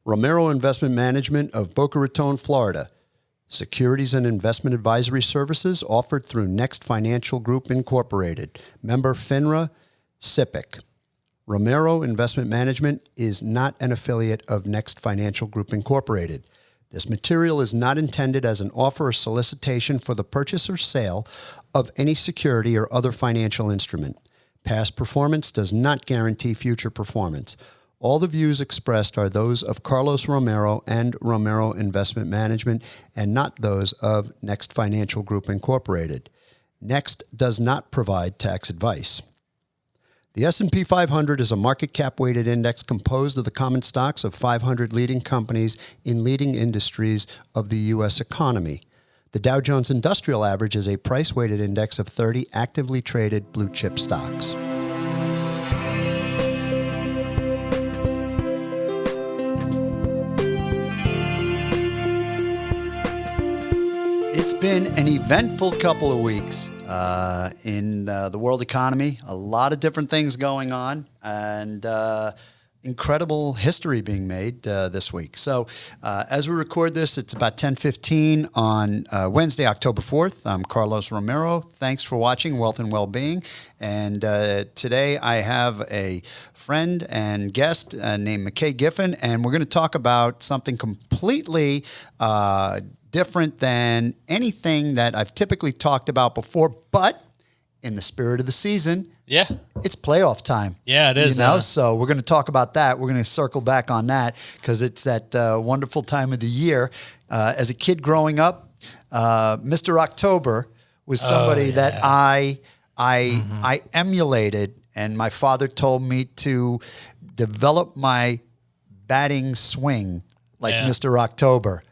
Romero Investment Management of Boca Raton, Florida. Securities and investment advisory services offered through Next Financial Group Incorporated. Member FINRA, SIPC. Romero Investment Management is not an affiliate of Next Financial Group Incorporated. This material is not intended as an offer or solicitation for the purchase or sale of any security or other financial instrument. Past performance does not guarantee future performance. All the views expressed are those of Carlos Romero and Romero Investment Management and not those of Next Financial Group Incorporated. Next does not provide tax advice. The S&P 500 is a market cap weighted index composed of the common stocks of 500 leading companies in leading industries of the U.S. economy. The Dow Jones Industrial Average is a price-weighted index of 30 actively traded blue-chip stocks. It's been an eventful couple of weeks in the world economy. A lot of different things going on, and incredible history being made this week. So as we record this, it's about 10:15 on Wednesday, October 4th. I'm Carlos Romero. Thanks for watching Wealth and Wellbeing. And today I have a friend and guest named McKay Giffen, and we're going to talk about something completely different than anything that I've typically talked about before, but in the spirit of the season, it's playoff time. Yeah, it is. So we're going to talk about that. We're going to circle back on that because it's that wonderful time of the year. As a kid growing up, Mr. October was somebody that I emulated, and my father told me to develop my batting swing like Mr. October.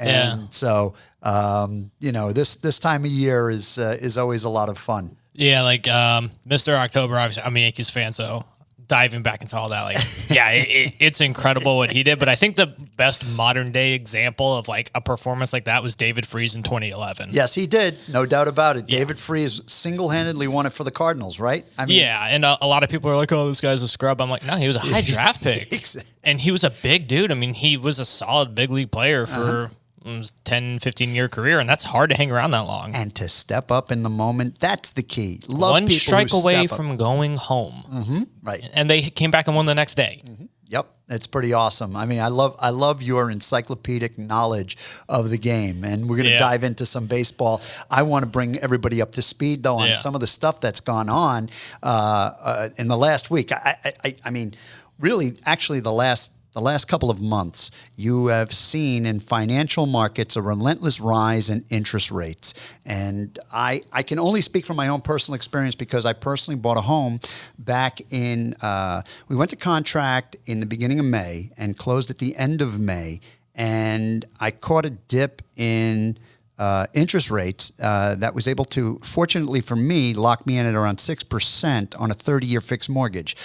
And so, this time of year is always a lot of fun. Yeah, like Mr. October, obviously, I'm a Yankees fan, so diving back into all that, it's incredible what he did. But I think the best modern day example of like a performance like that was David Freese in 2011. Yes, he did. No doubt about it. Yeah. David Freese single-handedly won it for the Cardinals, right? I mean, and a lot of people are like, oh, this guy's a scrub. I'm like, no, he was a high draft pick. Exactly. And he was a big dude. I mean, he was a solid big league player for 10, 15-year career, and that's hard to hang around that long. And to step up in the moment, that's the key. Love one people strike who away step from going home. Mm-hmm. Right. And they came back and won the next day. Mm-hmm. Yep. It's pretty awesome. I mean, I love your encyclopedic knowledge of the game, and we're going to dive into some baseball. I want to bring everybody up to speed, though, on some of the stuff that's gone on in the last week. I mean, really, actually, the last couple of months, you have seen in financial markets a relentless rise in interest rates. And I can only speak from my own personal experience because I personally bought a home back in, we went to contract in the beginning of May and closed at the end of May. And I caught a dip in interest rates that was able to, fortunately for me, lock me in at around 6% on a 30-year fixed mortgage.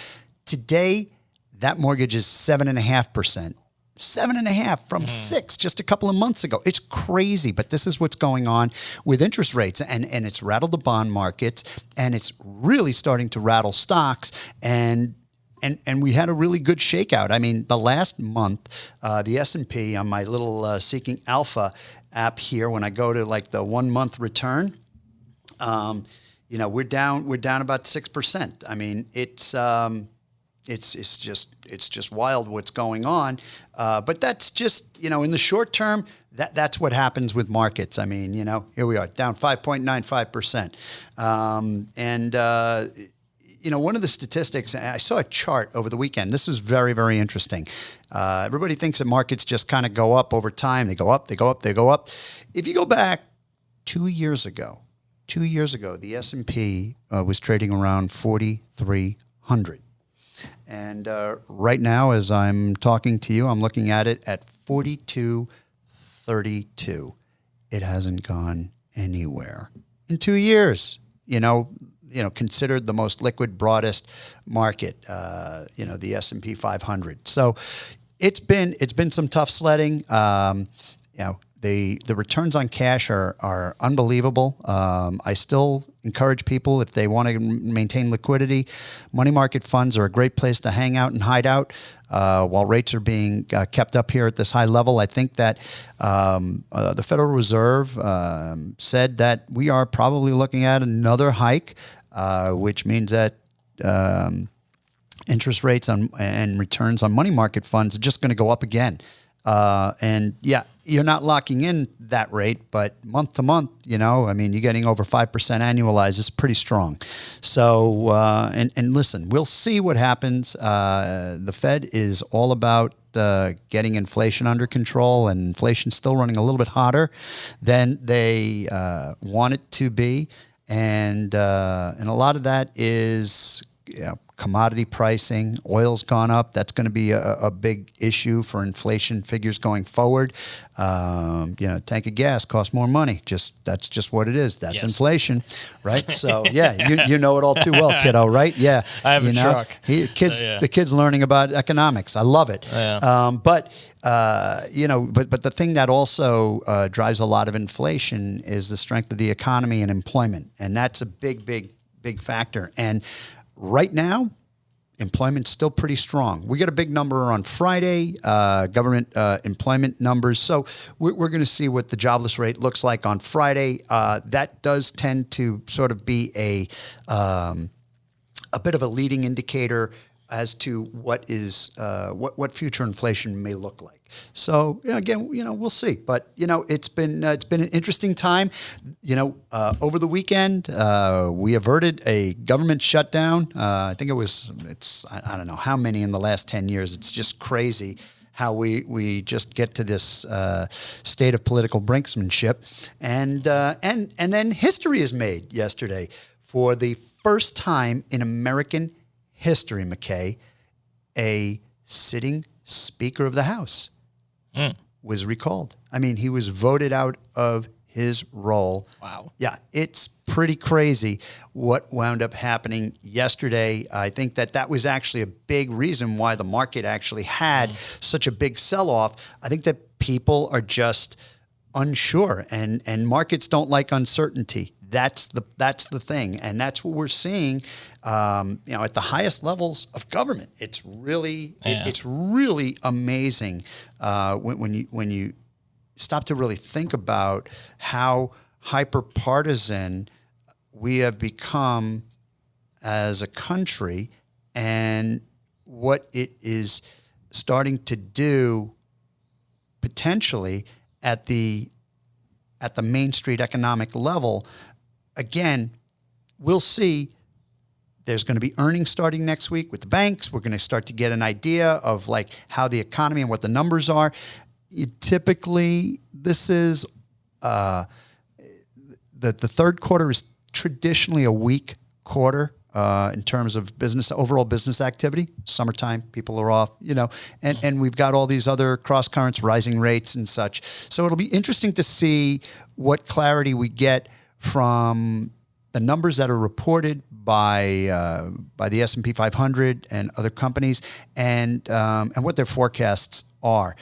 Today, that mortgage is 7.5%. 7.5 from 6 just a couple of months ago. It's crazy, but this is what's going on with interest rates, and it's rattled the bond markets, and it's really starting to rattle stocks, and we had a really good shakeout. I mean, the last month, the S&P on my little Seeking Alpha app here, when I go to like the 1 month return, we're down about 6%. I mean, it's just wild what's going on, but that's just in the short term. That's what happens with markets. I mean, here we are down 5.95%, one of the statistics, I saw a chart over the weekend. This was very, very interesting. Everybody thinks that markets just kind of go up over time. They go up, they go up, they go up. If you go back 2 years ago, the S&P was trading around 4,300. And right now, as I'm talking to you, I'm looking at it at 42.32. It hasn't gone anywhere in 2 years. Considered the most liquid, broadest market. The S&P 500. So it's been some tough sledding. the returns on cash are unbelievable. I still encourage people, if they want to maintain liquidity, money market funds are a great place to hang out and hide out while rates are being kept up here at this high level. I think that the Federal Reserve said that we are probably looking at another hike, which means that interest rates and returns on money market funds are just going to go up again. And yeah, you're not locking in that rate, but month to month, you're getting over 5% annualized is pretty strong. So, and listen, we'll see what happens. The Fed is all about getting inflation under control, and inflation's still running a little bit hotter than they want it to be. And a lot of that is, commodity pricing. Oil's gone up. That's going to be a big issue for inflation figures going forward. Tank of gas costs more money. That's just what it is. That's inflation, right? So yeah, you know it all too well, kiddo, right? Yeah, I have a truck. The kids learning about economics. I love it. Yeah. But the thing that also drives a lot of inflation is the strength of the economy and employment, and that's a big factor. And right now, employment's still pretty strong. We got a big number on Friday, government employment numbers. So we're going to see what the jobless rate looks like on Friday. That does tend to sort of be a bit of a leading indicator as to what future inflation may look like. So again, we'll see. But it's been an interesting time. Over the weekend, we averted a government shutdown. I think I don't know how many in the last 10 years. It's just crazy how we just get to this state of political brinksmanship, and then history is made yesterday for the first time in American history, McKay, a sitting Speaker of the House was recalled. I mean, he was voted out of his role. Wow. Yeah, it's pretty crazy what wound up happening yesterday. I think that was actually a big reason why the market actually had such a big sell-off. I think that people are just unsure, and markets don't like uncertainty. That's the thing, and that's what we're seeing. At the highest levels of government, it's really amazing when you stop to really think about how hyper-partisan we have become as a country, and what it is starting to do potentially at the Main Street economic level. Again, we'll see. There's going to be earnings starting next week with the banks. We're going to start to get an idea of like how the economy and what the numbers are. Typically, this is the third quarter is traditionally a weak quarter in terms of overall business activity. Summertime, people are off, and we've got all these other cross currents, rising rates and such. So it'll be interesting to see what clarity we get from the numbers that are reported by the S&P 500 and other companies, and what their forecasts are.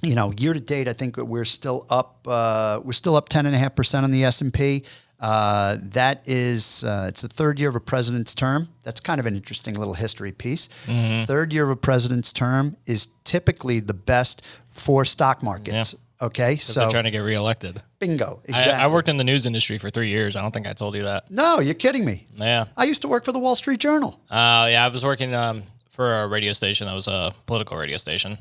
Year to date, I think we're still up 10.5% on the S&P. That is, it's the third year of a president's term. That's kind of an interesting little history piece. Mm-hmm. Third year of a president's term is typically the best for stock markets. Yeah. Okay, so they're trying to get reelected. Bingo, exactly. I worked in the news industry for 3 years. I don't think I told you that. No, you're kidding me. Yeah. I used to work for the Wall Street Journal. I was working for a radio station that was a political radio station.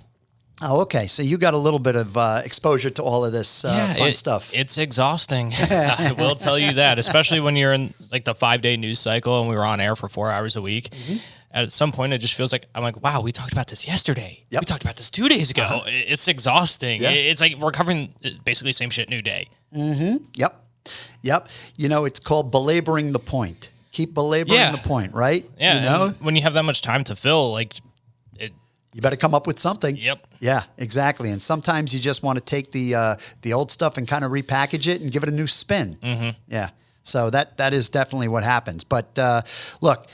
Oh, okay. So you got a little bit of exposure to all of this fun stuff. It's exhausting. I will tell you that, especially when you're in like the 5-day news cycle and we were on air for 4 hours a week. Mm-hmm. At some point, it just feels like, I'm like, wow, we talked about this yesterday. Yep. We talked about this 2 days ago. Uh-huh. It's exhausting. Yeah. It's like we're covering basically the same shit new day. Mm-hmm. Yep. It's called belaboring the point. Keep belaboring the point, right? Yeah. When you have that much time to fill, you better come up with something. Yep. Yeah, exactly. And sometimes you just want to take the old stuff and kind of repackage it and give it a new spin. Mm-hmm. Yeah. So that is definitely what happens. But look,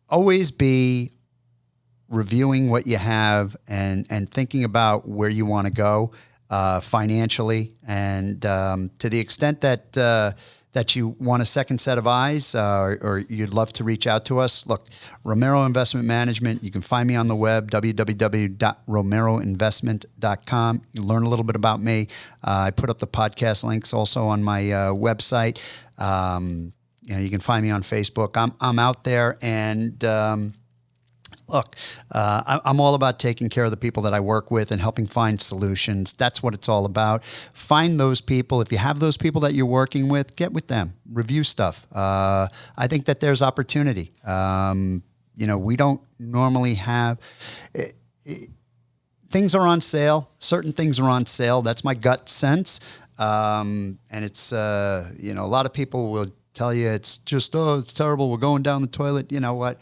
always be reviewing what you have and thinking about where you want to go financially, and to the extent that you want a second set of eyes, or you'd love to reach out to us. Look, Romero Investment Management, you can find me on the web, www.romeroinvestment.com. You learn a little bit about me. I put up the podcast links also on my website. You can find me on Facebook. I'm out there, and look, I'm all about taking care of the people that I work with and helping find solutions. That's what it's all about. Find those people. If you have those people that you're working with, get with them. Review stuff. I think that there's opportunity. We don't normally have... things are on sale. Certain things are on sale. That's my gut sense. And it's, a lot of people will tell you it's just, it's terrible. We're going down the toilet. You know what?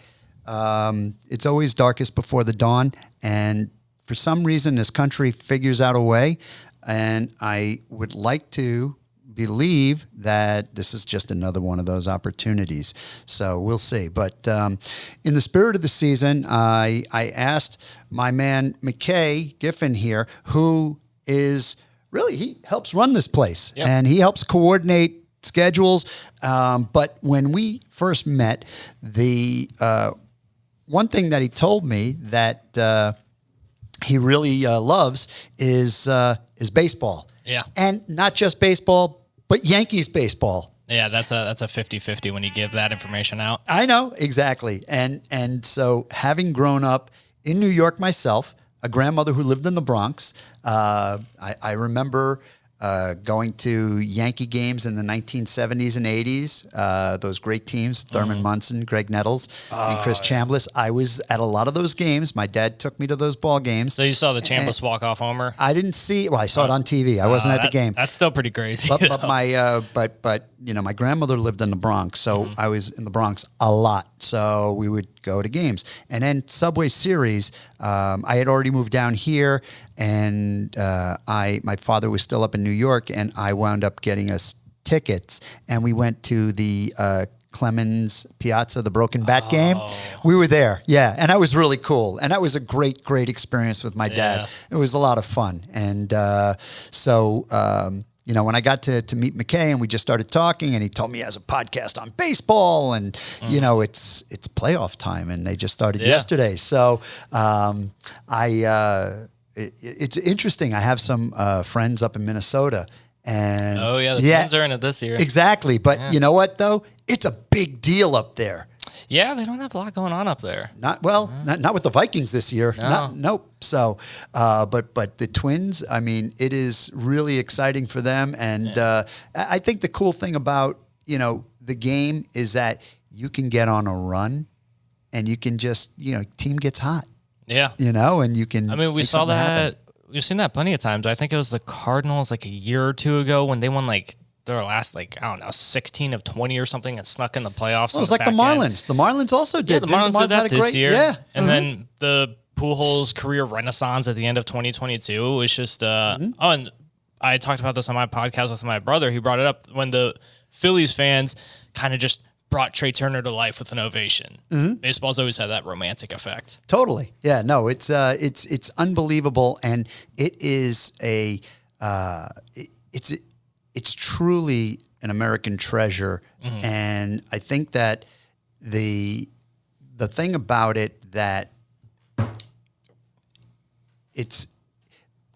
It's always darkest before the dawn. And for some reason, this country figures out a way. And I would like to believe that this is just another one of those opportunities. So we'll see. But in the spirit of the season, I asked my man, McKay Giffen here, who is really, he helps run this place. Yep. And he helps coordinate schedules. But when we first met, the one thing that he told me that he really loves is baseball. Yeah. And not just baseball, but Yankees baseball. Yeah, that's a 50-50 when you give that information out. I know, exactly. And so having grown up in New York myself, a grandmother who lived in the Bronx, I remember going to Yankee games in the 1970s and 80s, those great teams, Thurman Munson, Greg Nettles, and Chris Chambliss. I was at a lot of those games. My dad took me to those ball games. So you saw the Chambliss walk-off homer? I didn't see, well, I saw it on TV. I wasn't at the game. That's still pretty crazy. But my grandmother lived in the Bronx, so I was in the Bronx a lot. So we would go to games. And then Subway Series, I had already moved down here, and my father was still up in New York, and I wound up getting us tickets, and we went to the Clemens Piazza, the Broken Bat game. We were there, yeah, and that was really cool, and that was a great experience with my dad. It was a lot of fun, and when I got to meet McKay and we just started talking, and he told me he has a podcast on baseball, and it's playoff time, and they just started yesterday. So it's interesting. I have some friends up in Minnesota, and the Twins are in it this year. Exactly, but you know what though? It's a big deal up there. Yeah, they don't have a lot going on up there. Not with the Vikings this year. No. Nope. So, but the Twins, I mean, it is really exciting for them. And I think the cool thing about, the game is that you can get on a run and you can just, team gets hot. Yeah. And you can. I mean, we saw that. Happen. We've seen that plenty of times. I think it was the Cardinals like a year or two ago when they won their last 16 of 20 or something and snuck in the playoffs. It was like the Marlins. The Marlins also did. Yeah, the Marlins did that this year. Yeah. And then the Pujols career renaissance at the end of 2022 was just, and I talked about this on my podcast with my brother. He brought it up when the Phillies fans kind of just brought Trey Turner to life with an ovation. Baseball's always had that romantic effect. Totally. Yeah, no, it's unbelievable. And it is it's truly an American treasure. And I think that the thing about it that it's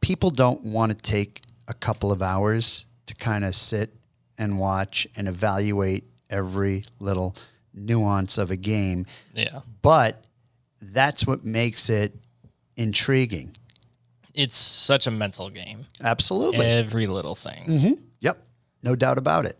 people don't want to take a couple of hours to kind of sit and watch and evaluate every little nuance of a game. Yeah. But that's what makes it intriguing. It's such a mental game. Absolutely. Every little thing. Yep. No doubt about it.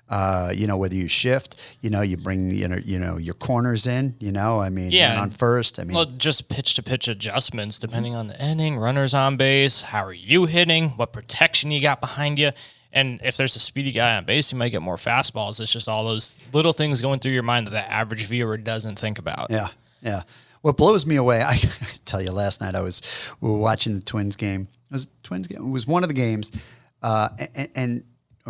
Whether you shift, you bring, your corners in, man on first. Well, just pitch to pitch adjustments depending on the inning, runners on base. How are you hitting? What protection you got behind you? And if there's a speedy guy on base, you might get more fastballs. It's just all those little things going through your mind that the average viewer doesn't think about. Yeah. Yeah. What blows me away, I tell you, last night we were watching the Twins game. It was one of the games, or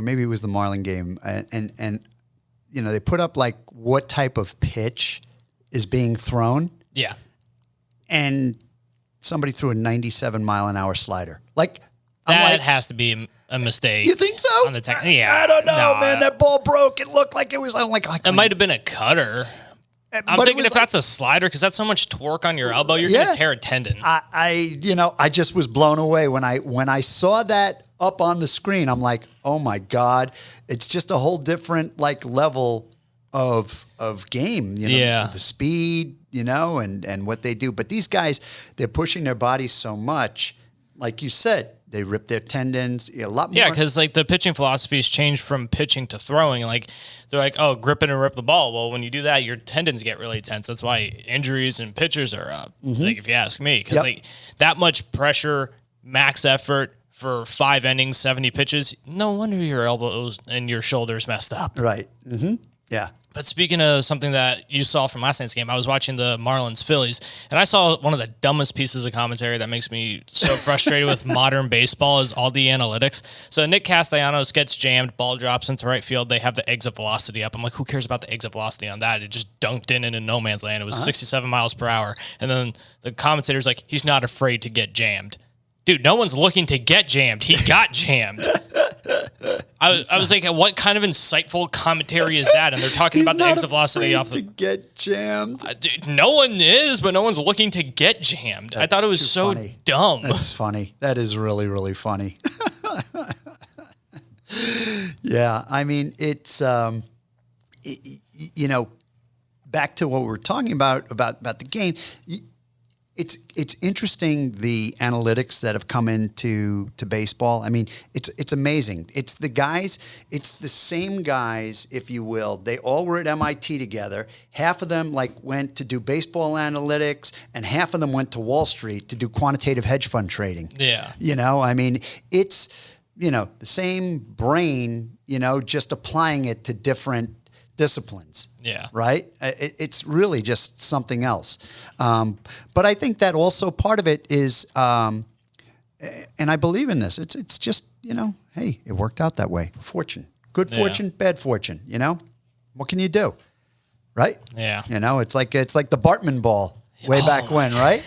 maybe it was the Marlin game, and they put up like what type of pitch is being thrown. Yeah. and somebody threw a 97-mile-an-hour slider. Like, that has to be a mistake. You think so? On the yeah. I don't know, man. That ball broke. It looked like it was it might have been a cutter. I'm thinking if that's a slider, because that's so much torque on your elbow, you're going to tear a tendon. I just was blown away when I saw that up on the screen. I'm like, oh my God, it's just a whole different level of game. The speed, and what they do. But these guys, they're pushing their bodies so much, like you said. They rip their tendons a lot more. Yeah, because the pitching philosophy has changed from pitching to throwing. They're like, oh, grip it and rip the ball. Well, when you do that, your tendons get really tense. That's why injuries and pitchers are up. If you ask me, because that much pressure, max effort for 5 innings, 70 pitches. No wonder your elbows and your shoulders messed up. Right. Mm-hmm. Yeah. But speaking of something that you saw from last night's game, I was watching the Marlins-Phillies, and I saw one of the dumbest pieces of commentary that makes me so frustrated with modern baseball is all the analytics. So Nick Castellanos gets jammed, ball drops into right field. They have the exit velocity up. I'm like, who cares about the exit velocity on that? It just dunked in into no man's land. It was 67 miles per hour. And then the commentator's like, he's not afraid to get jammed. Dude, no one's looking to get jammed. He got jammed. I was like, what kind of insightful commentary is that? And they're talking about the exit velocity off the... to get jammed. Dude, no one is, but no one's looking to get jammed. I thought it was so dumb. That's funny. That is really, really funny. Yeah, I mean, it's, back to what we were talking about the game. It's interesting, the analytics that have come into baseball. I mean, it's amazing. It's the same guys, if you will. They all were at MIT together. Half of them went to do baseball analytics, and half of them went to Wall Street to do quantitative hedge fund trading. Yeah. I mean, it's the same brain, just applying it to different disciplines. Yeah. Right? It's really just something else. But I think that also part of it is, and I believe in this, it's just, hey, it worked out that way. Fortune. Good fortune, bad fortune, What can you do? Right? Yeah. It's like the Bartman ball way back when, right?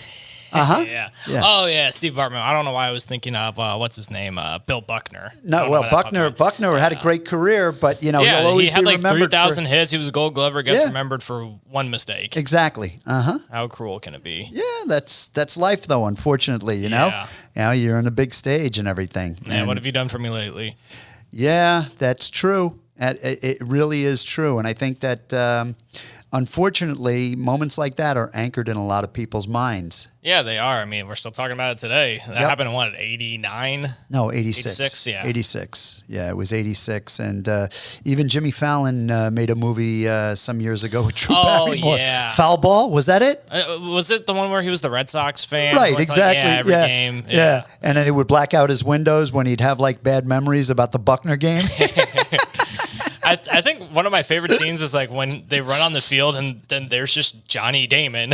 Uh-huh. Yeah. Oh, yeah, Steve Bartman. I don't know why I was thinking of, what's his name? Bill Buckner. No, well, Buckner had a great career, but, he'll always he had be remembered 3,000 hits. He was a Gold Glover, gets remembered for one mistake. Exactly. Uh-huh. How cruel can it be? Yeah, that's life, though, unfortunately, Yeah. You're on a big stage and everything. Man, what have you done for me lately? Yeah, that's true. It really is true. And I think that... unfortunately, moments like that are anchored in a lot of people's minds. Yeah, they are. I mean, we're still talking about it today. That happened in what, 89? No, 86. 86, yeah. 86. Yeah, it was 86. And even Jimmy Fallon made a movie some years ago with Drew Barrymore. Yeah. Foul Ball, was that it? Was it the one where he was the Red Sox fan? Right, exactly. Every game. Yeah. And then he would black out his windows when he'd have bad memories about the Buckner game. I think one of my favorite scenes is when they run on the field and then there's just Johnny Damon.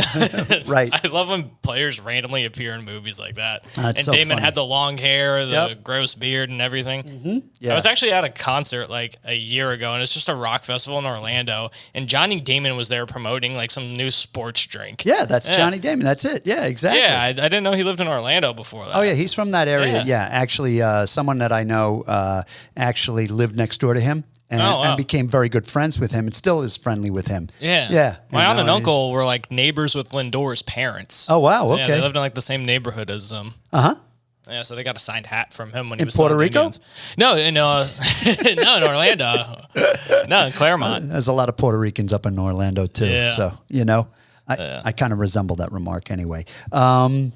Right. I love when players randomly appear in movies like that. That's and so Damon funny. had the long hair, the gross beard and everything. Mm-hmm. Yeah. I was actually at a concert a year ago, and it's just a rock festival in Orlando, and Johnny Damon was there promoting some new sports drink. Yeah, that's Johnny Damon. That's it. Yeah, exactly. Yeah, I didn't know he lived in Orlando before that. Oh, yeah, he's from that area. Yeah, actually, someone that I know actually lived next door to him. And became very good friends with him, and still is friendly with him. Yeah, yeah. My aunt and uncle were neighbors with Lindor's parents. Oh wow, okay. Yeah, they lived in the same neighborhood as them. Yeah, so they got a signed hat from him when he was in Puerto Rico. No, in in Orlando. No, in Claremont. There's a lot of Puerto Ricans up in Orlando too. Yeah. So I kind of resemble that remark anyway. And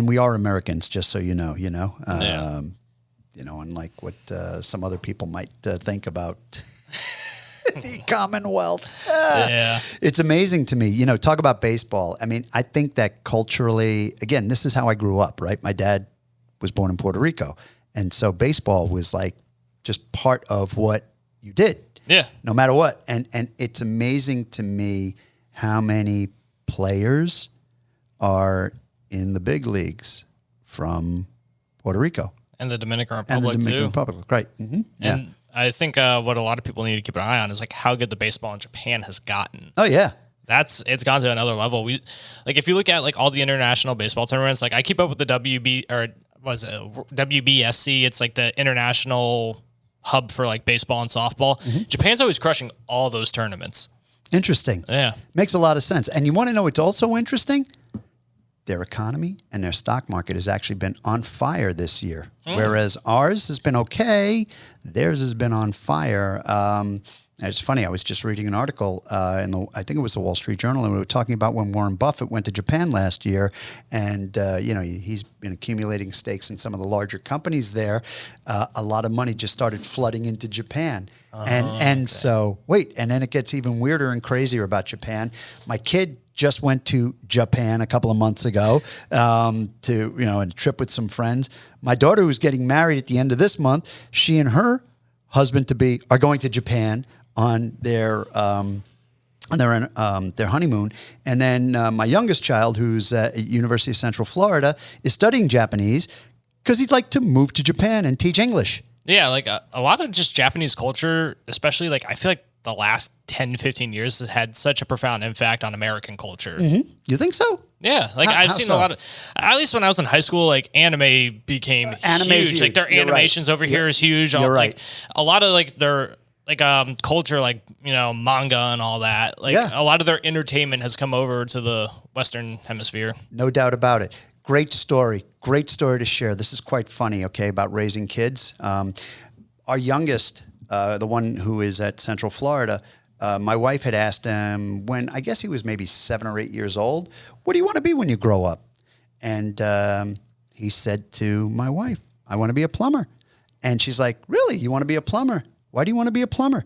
we are Americans, just so you know. Yeah. Unlike what some other people might think about the Commonwealth. Yeah. It's amazing to me. Talk about baseball. I mean, I think that culturally, again, this is how I grew up, right? My dad was born in Puerto Rico. And so baseball was just part of what you did. Yeah. No matter what. And it's amazing to me how many players are in the big leagues from Puerto Rico. And the Dominican Republic, Republic, right. Mm-hmm. And yeah. I think what a lot of people need to keep an eye on is how good the baseball in Japan has gotten. Oh, yeah. it's gone to another level. We like if you look at like all the international baseball tournaments, like I keep up with the WBSC. It's like the international hub for like baseball and softball. Japan's always crushing all those tournaments. Interesting. Yeah. Makes a lot of sense. And you want to know what's also interesting? Their economy and their stock market has actually been on fire this year, whereas ours has been okay. Theirs has been on fire. It's funny. I was just reading an article I think it was the Wall Street Journal, and we were talking about when Warren Buffett went to Japan last year, and he's been accumulating stakes in some of the larger companies there. A lot of money just started flooding into Japan, so and then it gets even weirder and crazier about Japan. My kid just went to Japan a couple of months ago to a trip with some friends. My daughter, who's getting married at the end of this month, she and her husband-to-be are going to Japan on their honeymoon. And then my youngest child, who's at University of Central Florida, is studying Japanese because he'd like to move to Japan and teach English. Yeah, like a lot of just Japanese culture, especially like I feel like the last 10, 15 years has had such a profound impact on American culture. Mm-hmm. You think so? Yeah. Like I've seen a lot of, at least when I was in high school, like anime became huge. Like their animations over here is huge. You're right. Like a lot of like their culture, like, manga and all that. Like a lot of their entertainment has come over to the Western hemisphere. No doubt about it. Great story to share. This is quite funny, okay, about raising kids. Our youngest, the one who is at Central Florida, my wife had asked him when, I guess he was maybe 7 or 8 years old, what do you want to be when you grow up? And he said to my wife, I want to be a plumber. And she's like, really? You want to be a plumber? Why do you want to be a plumber?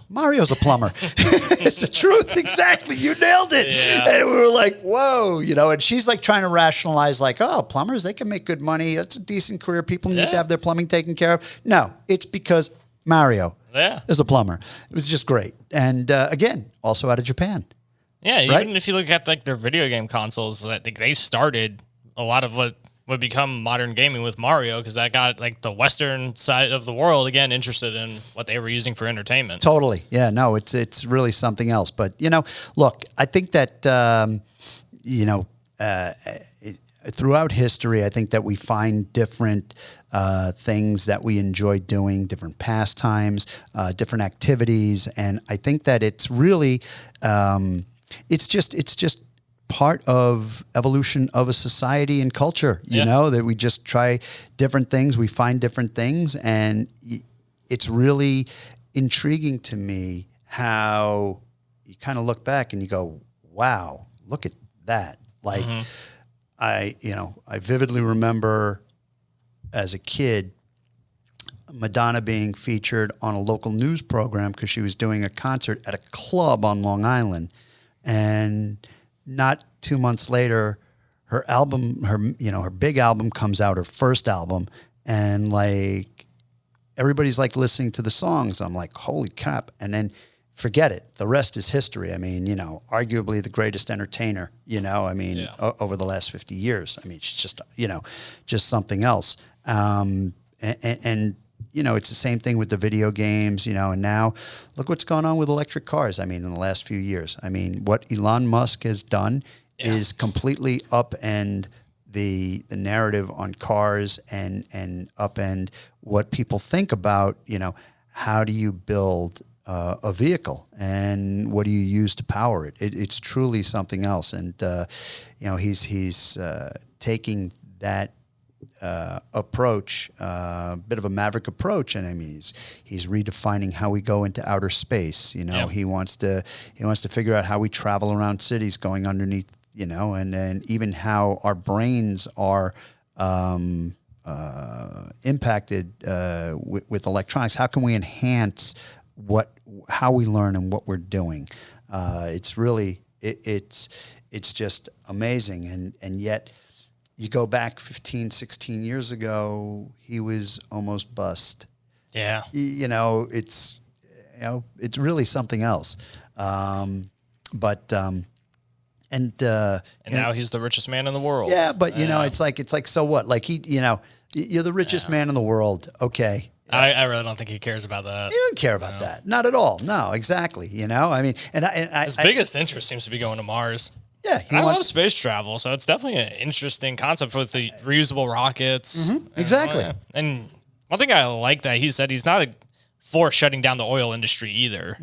Mario's a plumber. It's the truth. Exactly. You nailed it. Yeah. And we were like, whoa, and she's like trying to rationalize like, oh, plumbers, they can make good money. That's a decent career. People need to have their plumbing taken care of. No, it's because Mario is a plumber. It was just great. And again, also out of Japan. Yeah. Even if you look at like their video game consoles, I think they started a lot of what would become modern gaming with Mario, because that got like the Western side of the world again interested in what they were using for entertainment. Totally. Yeah, no, it's really something else. But, look, I think that, throughout history, I think that we find different things that we enjoy doing, different pastimes, different activities. And I think that it's really, it's just part of evolution of a society and culture, that we just try different things, we find different things. And it's really intriguing to me how you kind of look back and you go, wow, look at that. Like I vividly remember as a kid, Madonna being featured on a local news program because she was doing a concert at a club on Long Island. And not 2 months later, her album, her big album comes out, her first album, and like everybody's like listening to the songs. I'm like, holy crap. And then forget it. The rest is history. I mean, arguably the greatest entertainer, over the last 50 years. I mean, she's just, just something else. And it's the same thing with the video games, and now look what's going on with electric cars. I mean, in the last few years, what Elon Musk has done is completely upend the narrative on cars and upend what people think about, how do you build a vehicle and what do you use to power it? It's truly something else. And, he's taking that approach, a bit of a maverick approach, and he's redefining how we go into outer space. He wants to figure out how we travel around cities, going underneath. And then even how our brains are impacted with electronics. How can we enhance how we learn and what we're doing? It's really it's just amazing, and yet. You go back 15, 16 years ago, he was almost bust. Yeah. It's really something else. And now he's the richest man in the world. Yeah, but it's like so what? Like you're the richest man in the world. Okay. I really don't think he cares about that. He doesn't care about that. Not at all. No, exactly. I mean, his biggest interest seems to be going to Mars. Yeah, I love space travel, so it's definitely an interesting concept with the reusable rockets. Exactly. And one thing I like that he said he's not for shutting down the oil industry either.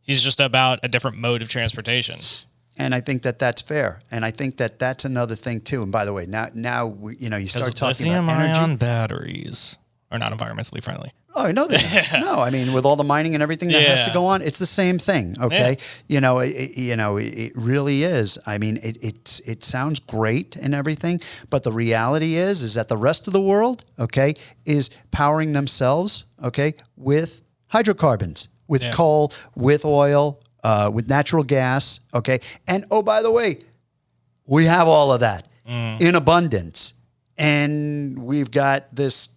He's just about a different mode of transportation. And I think that that's fair. And I think that that's another thing too. And by the way, now you start talking about energy. Lithium-ion batteries are not environmentally friendly. Oh, I know that. No, I mean, with all the mining and everything that has to go on, it's the same thing. Okay, it really is. I mean, it sounds great and everything, but the reality is that the rest of the world, okay, is powering themselves, okay, with hydrocarbons, with coal, with oil, with natural gas, okay, and oh, by the way, we have all of that in abundance, and we've got this,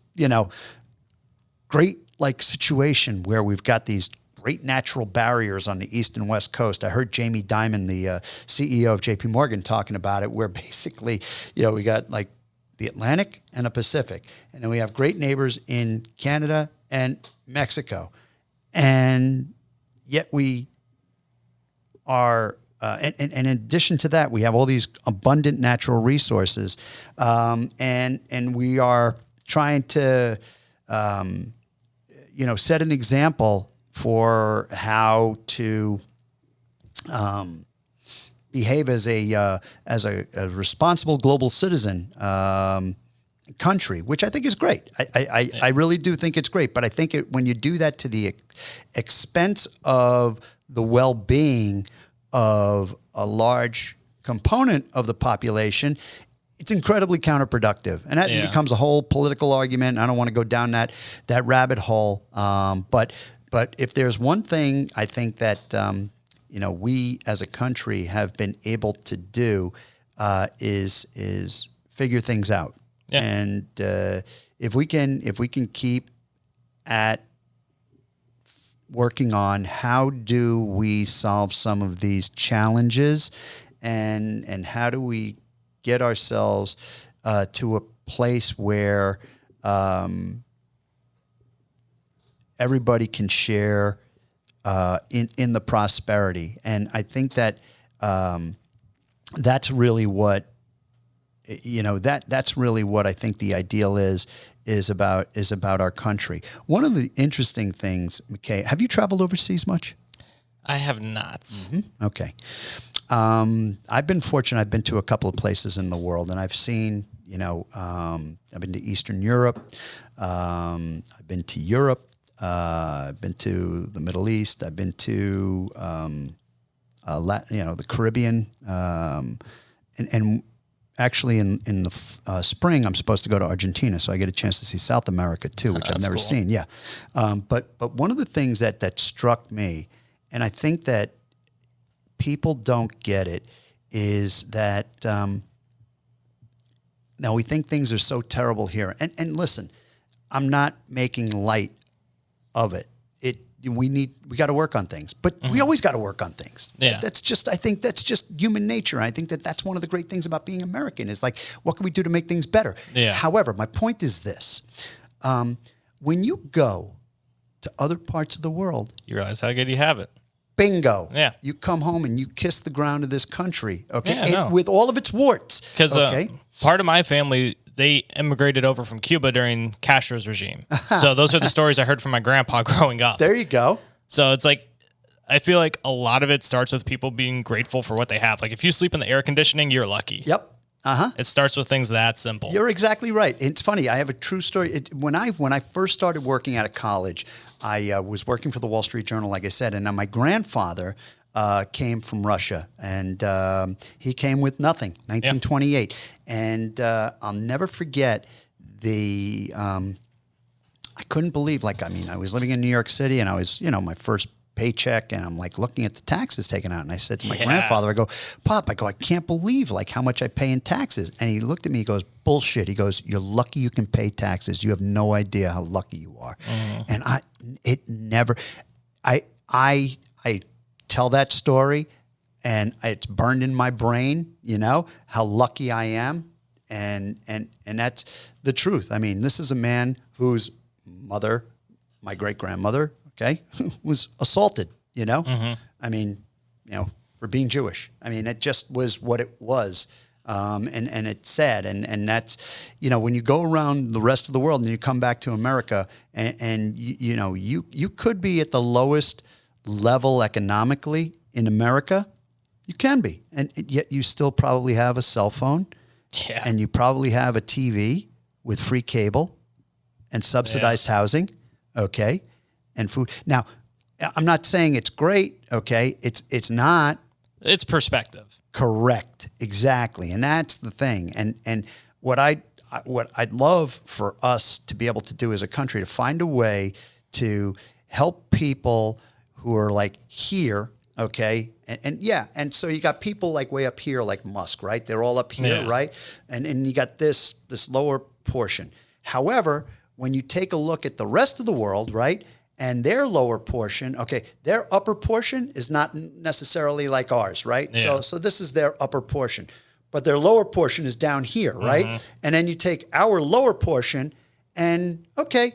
great situation where we've got these great natural barriers on the east and west coast. I heard Jamie Dimon, the CEO of JP Morgan, talking about it, where basically, we got like the Atlantic and the Pacific, and then we have great neighbors in Canada and Mexico, and yet we are, and in addition to that, we have all these abundant natural resources, and we are trying to set an example for how to behave as a responsible global citizen country, which I think is great. I really do think it's great. But I think when you do that to the expense of the well-being of a large component of the population, it's incredibly counterproductive, and that becomes a whole political argument. I don't want to go down that rabbit hole. But if there's one thing I think that we as a country have been able to do is figure things out. Yeah. And if we can keep at working on how do we solve some of these challenges, and how do we get ourselves to a place where everybody can share in the prosperity. And I think that that's really what that's really what I think the ideal is about our country. One of the interesting things, McKay, have you traveled overseas much? I have not. Mm-hmm. Okay. I've been fortunate. I've been to a couple of places in the world, and I've seen, I've been to Eastern Europe. I've been to Europe. I've been to the Middle East. I've been to, the Caribbean. And actually in the spring, I'm supposed to go to Argentina, so I get a chance to see South America too, which I've never seen. Yeah. But one of the things that struck me, and I think that people don't get it, is that now we think things are so terrible here. And listen, I'm not making light of it. We got to work on things, but we always got to work on things. Yeah. I think that's just human nature. And I think that that's one of the great things about being American is like, what can we do to make things better? Yeah. However, my point is this. When you go to other parts of the world, you realize how good you have it. Bingo. Yeah. You come home and you kiss the ground of this country, okay? Yeah, with all of its warts. Because part of my family, they immigrated over from Cuba during Castro's regime. So those are the stories I heard from my grandpa growing up. There you go. So it's like, I feel like a lot of it starts with people being grateful for what they have. Like if you sleep in the air conditioning, you're lucky. Yep. It starts with things that simple. You're exactly right. It's funny. I have a true story. When I first started working out of college, I was working for the Wall Street Journal, like I said, and my grandfather came from Russia, and he came with nothing, 1928. And I'll never forget I couldn't believe, I was living in New York City, and I was, my first paycheck, and I'm looking at the taxes taken out, and I said to my grandfather, I go, Pop, I can't believe how much I pay in taxes. And he looked at me, he goes, bullshit. He goes, you're lucky you can pay taxes. You have no idea how lucky you are. And I tell that story, and it's burned in my brain, how lucky I am. And that's the truth. I mean, this is a man whose mother my great-grandmother, okay, was assaulted, I mean, for being Jewish. I mean, it just was what it was. And it's sad. And that's, when you go around the rest of the world and you come back to America and you could be at the lowest level economically in America. You can be. And yet you still probably have a cell phone. Yeah. And you probably have a TV with free cable and subsidized housing. Okay. And food. Now, I'm not saying it's great. Okay. It's not. It's perspective. Correct. Exactly. And that's the thing. And what I'd love for us to be able to do as a country, to find a way to help people who are like here. Okay. And so you got people like way up here, like Musk, right? They're all up here, right? And you got this lower portion. However, when you take a look at the rest of the world, right? And their lower portion, okay, their upper portion is not necessarily like ours, right? Yeah. So this is their upper portion, but their lower portion is down here, right? And then you take our lower portion, and okay,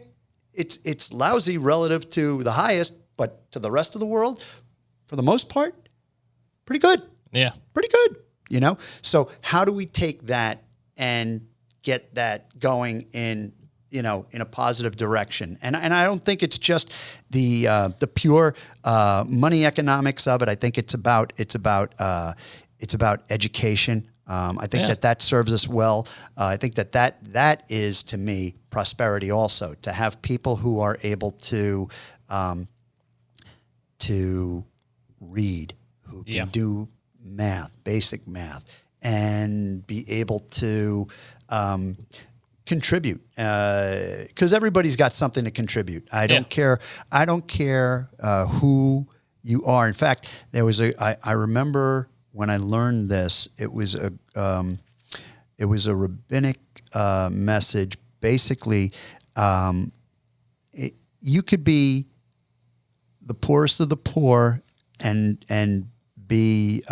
it's lousy relative to the highest, but to the rest of the world, for the most part, pretty good. Yeah, pretty good. So how do we take that and get that going in a positive direction? And I don't think it's just the pure money economics of it. I think it's about education. I think that serves us well. I think that is, to me, prosperity also, to have people who are able to read, who can do math, basic math, and be able to contribute, because everybody's got something to contribute. I don't care who you are. In fact, there was I remember when I learned this, it was a rabbinic message. Basically, you could be the poorest of the poor and be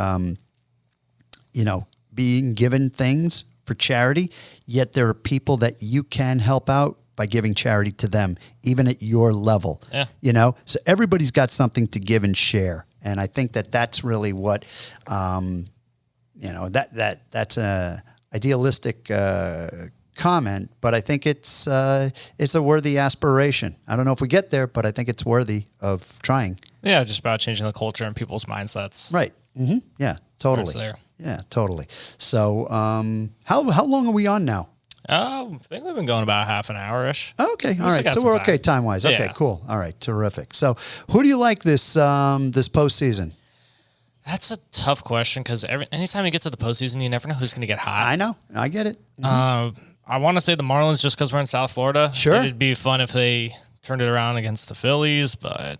being given things for charity, yet there are people that you can help out by giving charity to them, even at your level. Yeah. So everybody's got something to give and share. And I think that's really what, that's a idealistic comment, but I think it's a worthy aspiration. I don't know if we get there, but I think it's worthy of trying. Yeah, just about changing the culture and people's mindsets. Right. Mm-hmm. Yeah, totally. That's there. Yeah, totally. So how long are we on now? I think we've been going about half an hour-ish. Okay, all right. So we're okay time-wise. Okay, cool. All right, terrific. So who do you like this postseason? That's a tough question because anytime you get to the postseason, you never know who's going to get hot. I know. I get it. Mm-hmm. I want to say the Marlins just because we're in South Florida. Sure. It'd be fun if they turned it around against the Phillies, but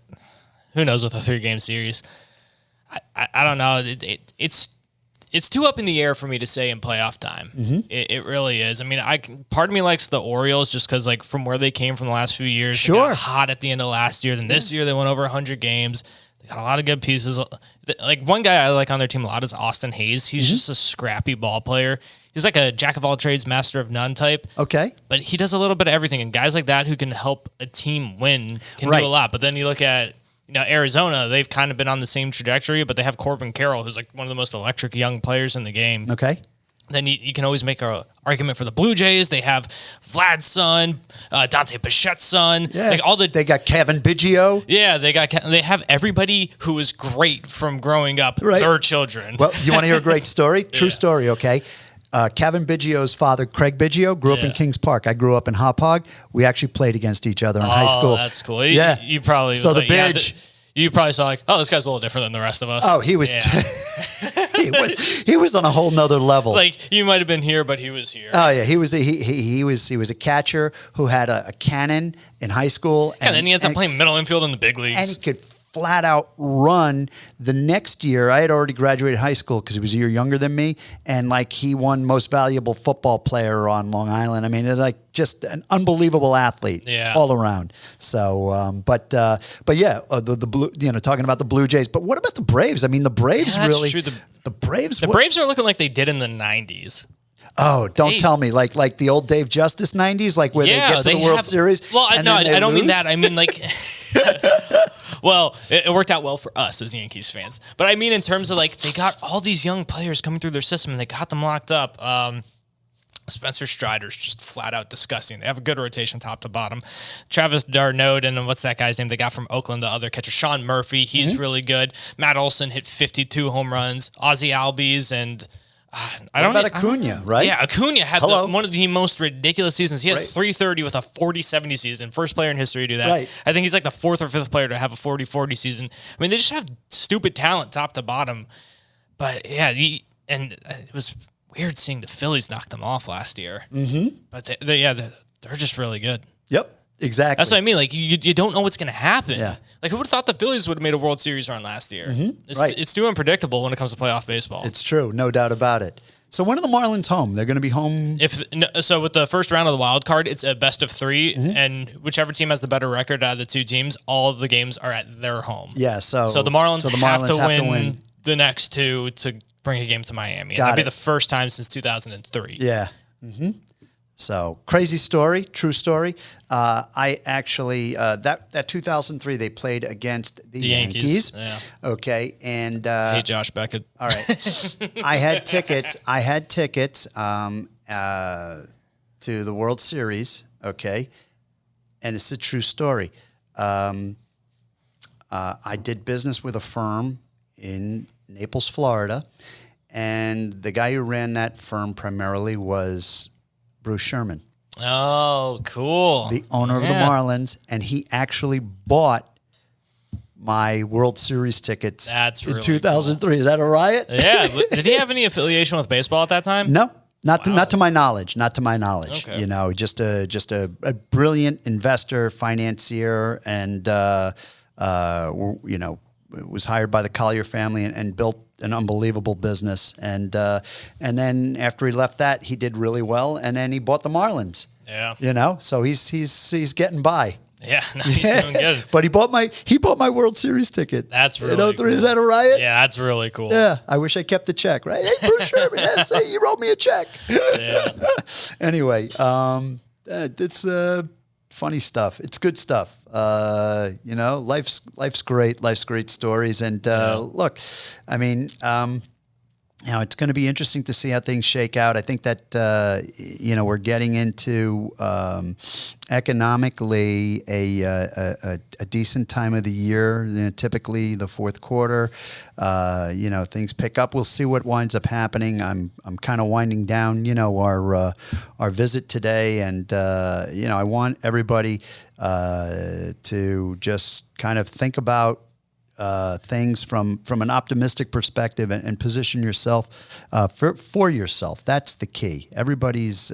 who knows with a 3-game series. I don't know. It's too up in the air for me to say in playoff time. Mm-hmm. It really is. I mean, part of me likes the Orioles just because, like, from where they came from the last few years, sure, they got hot at the end of last year. Then this year they went over 100 games. They got a lot of good pieces. Like, one guy I like on their team a lot is Austin Hayes. He's just a scrappy ball player. He's like a jack of all trades, master of none type. Okay. But he does a little bit of everything. And guys like that who can help a team win can do a lot. But then you look at Arizona, they've kind of been on the same trajectory, but they have Corbin Carroll, who's like one of the most electric young players in the game. Okay. Then you can always make an argument for the Blue Jays. They have Vlad's son, Dante Bichette's son. Yeah. They got Kevin Biggio. Yeah, they have everybody who is great from growing up, their children. Well, you want to hear a great story? True story, okay? Kevin Biggio's father, Craig Biggio, grew up in Kings Park. I grew up in Hop Hog. We actually played against each other in high school. Oh, that's cool. Yeah. You probably... So the Bidge... you probably saw like, oh, this guy's a little different than the rest of us. Oh, he was... he was on a whole nother level. Like, you might have been here, but he was here. Oh, yeah. He was a catcher who had a cannon in high school. And then he ends up playing middle infield in the big leagues. And he could flat out run. The next year, I had already graduated high school because he was a year younger than me, and like he won most valuable football player on Long Island. I mean, like just an unbelievable athlete all around. So, but yeah, the Blue, talking about the Blue Jays. But what about the Braves? I mean, the Braves really. True. The Braves. The Braves are looking like they did in the 90s. Oh, don't tell me like the old Dave Justice 90s, like where they get to the World Series. Well, I don't mean that. I mean like. Well, it worked out well for us as Yankees fans, but I mean in terms of like they got all these young players coming through their system and they got them locked up. Spencer Strider's just flat out disgusting. They have a good rotation top to bottom. Travis d'Arnaud and what's that guy's name they got from Oakland, the other catcher, Sean Murphy. He's really good. Matt Olson hit 52 home runs. Ozzie Albies and Acuna, right? Yeah, Acuna had one of the most ridiculous seasons. He had 330 with a 40-70 season. First player in history to do that. Right. I think he's like the fourth or fifth player to have a 40-40 season. I mean, they just have stupid talent top to bottom. But yeah, and it was weird seeing the Phillies knock them off last year. Mm-hmm. But they're just really good. Yep, exactly. That's what I mean. Like you don't know what's going to happen. Yeah. Like who would have thought the Phillies would have made a World Series run last year? Mm-hmm. It's too unpredictable when it comes to playoff baseball. It's true, no doubt about it. So when are the Marlins home? They're going to be home. So with the first round of the wild card, it's a best of 3, and whichever team has the better record out of the two teams, all of the games are at their home. Yeah. So the Marlins have to win the next 2 to bring a game to Miami. That'd be the first time since 2003. Yeah. Mm-hmm. So crazy story, true story. I actually that 2003 they played against the Yankees. Yeah. Okay, and hey Josh Beckett. All right, I had tickets. To the World Series. Okay, and it's a true story. I did business with a firm in Naples, Florida, and the guy who ran that firm primarily was Bruce Sherman. Oh, cool. The owner of the Marlins, and he actually bought my World Series tickets in 2003. Cool. Is that a riot? Yeah. Did he have any affiliation with baseball at that time? No. Not to my knowledge. Okay. You know, just a brilliant investor, financier, and was hired by the Collier family and built an unbelievable business. And then after he left that, he did really well, and then he bought the Marlins. Yeah. You know, so he's getting by. Yeah, no, he's doing good. But he bought my World Series ticket. That's really cool. Is that a riot? Yeah, that's really cool. Yeah, I wish I kept the check, right? Hey, Bruce Sherman, say you wrote me a check. Yeah. Anyway, it's funny stuff. It's good stuff. Life's great. Life's great stories. And look, I mean, it's going to be interesting to see how things shake out. I think that we're getting into economically a decent time of the year. Typically the fourth quarter, things pick up. We'll see what winds up happening. I'm kind of winding down, our visit today, and I want everybody to just kind of think about things from an optimistic perspective and position yourself for yourself. That's the key. Everybody's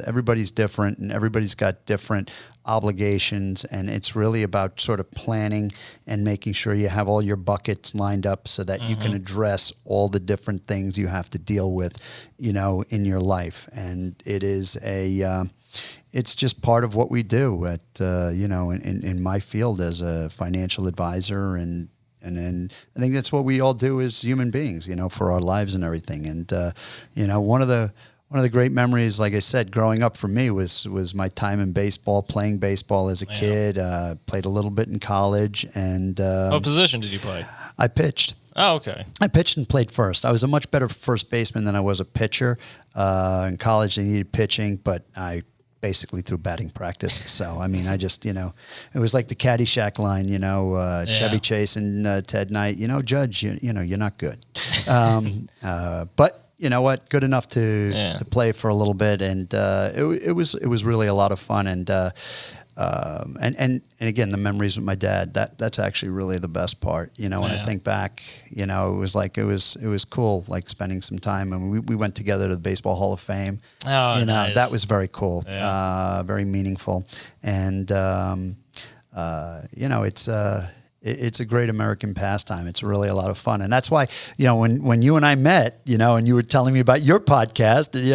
different, and everybody's got different obligations, and it's really about sort of planning and making sure you have all your buckets lined up so that you can address all the different things you have to deal with, in your life. And it is it's just part of what we do at in my field as a financial advisor, and then I think that's what we all do as human beings, for our lives and everything. And one of the great memories, like I said, growing up for me was my time in baseball, playing baseball as a kid. Played a little bit in college, and what position did you play? I pitched. Oh, okay. I pitched and played first. I was a much better first baseman than I was a pitcher. In college, they needed pitching, but I basically through batting practice. So, I mean, I just, it was like the Caddyshack line, Chevy Chase and Ted Knight, Judge, you're not good. But you know what, good enough to play for a little bit. And it was really a lot of fun. And again, the memories with my dad, that's actually really the best part, when I think back, it was cool, like spending some time, and we went together to the Baseball Hall of Fame. Oh, nice. That was very cool, very meaningful. And, it's a great American pastime. It's really a lot of fun. And that's why, when you and I met, and you were telling me about your podcast, and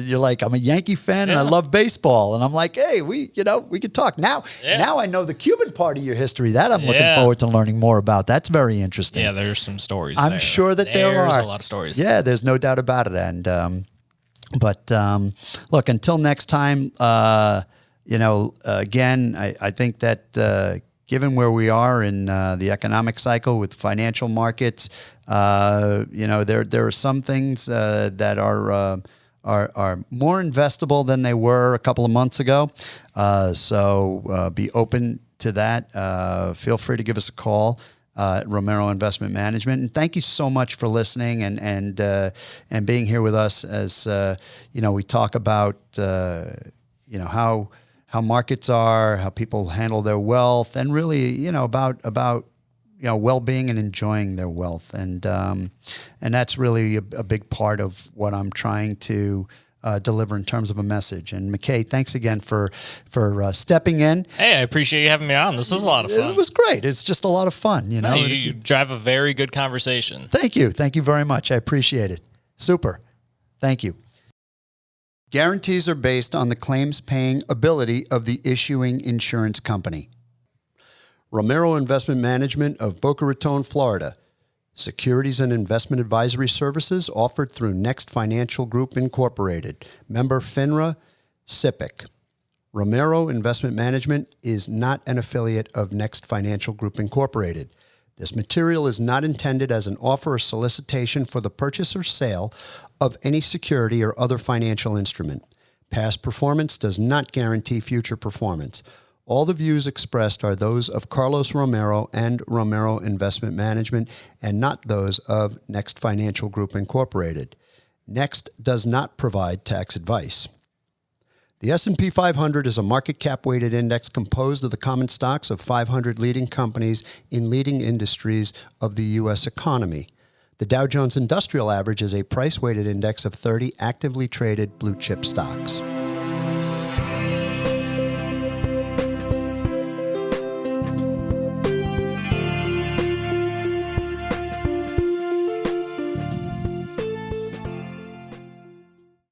you're like, I'm a Yankee fan and I love baseball. And I'm like, hey, we could talk. Now I know the Cuban part of your history. That I'm looking forward to learning more about. That's very interesting. Yeah, there's some stories I'm sure that there are. There's a lot of stories. Yeah, there's no doubt about it. And But look, until next time, again, I think that given where we are in the economic cycle with financial markets, there are some things that are more investable than they were a couple of months ago. So be open to that. Feel free to give us a call. Romero Investment Management, and thank you so much for listening and being here with us as we talk about how markets are, how people handle their wealth, and really about well-being and enjoying their wealth, and that's really a big part of what I'm trying to deliver in terms of a message. And McKay, thanks again for stepping in. Hey, I appreciate you having me on. This was a lot of fun. It was great. It's just a lot of fun. You drive a very good conversation. Thank you. Thank you very much. I appreciate it. Super. Thank you. Guarantees are based on the claims paying ability of the issuing insurance company. Romero Investment Management of Boca Raton, Florida. Securities and investment advisory services offered through Next Financial Group Incorporated. Member FINRA, SIPC. Romero Investment Management is not an affiliate of Next Financial Group Incorporated. This material is not intended as an offer or solicitation for the purchase or sale of any security or other financial instrument. Past performance does not guarantee future performance. All the views expressed are those of Carlos Romero and Romero Investment Management and not those of Next Financial Group Incorporated. Next does not provide tax advice. The S&P 500 is a market cap weighted index composed of the common stocks of 500 leading companies in leading industries of the U.S. economy. The Dow Jones Industrial Average is a price weighted index of 30 actively traded blue chip stocks.